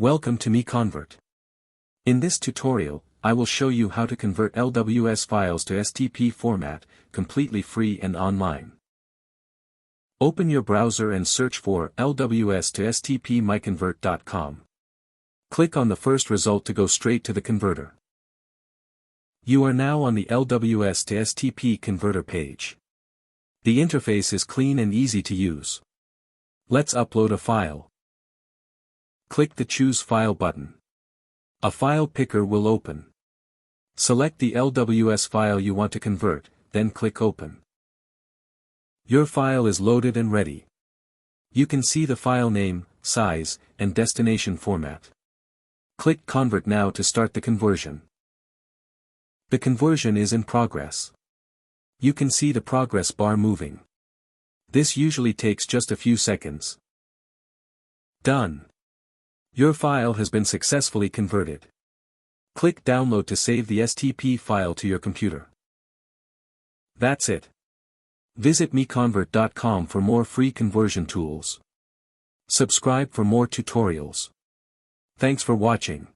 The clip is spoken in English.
Welcome to MiConvert. In this tutorial, I will show you how to convert LWS files to STP format, completely free and online. Open your browser and search for LWS to STP MiConvert.com. Click on the first result to go straight to the converter. You are now on the LWS to STP converter page. The interface is clean and easy to use. Let's upload a file. Click the Choose File button. A file picker will open. Select the LWS file you want to convert, then click Open. Your file is loaded and ready. You can see the file name, size, and destination format. Click Convert now to start the conversion. The conversion is in progress. You can see the progress bar moving. This usually takes just a few seconds. Done. Your file has been successfully converted. Click Download to save the STP file to your computer. That's it. Visit MiConvert.com for more free conversion tools. Subscribe for more tutorials. Thanks for watching.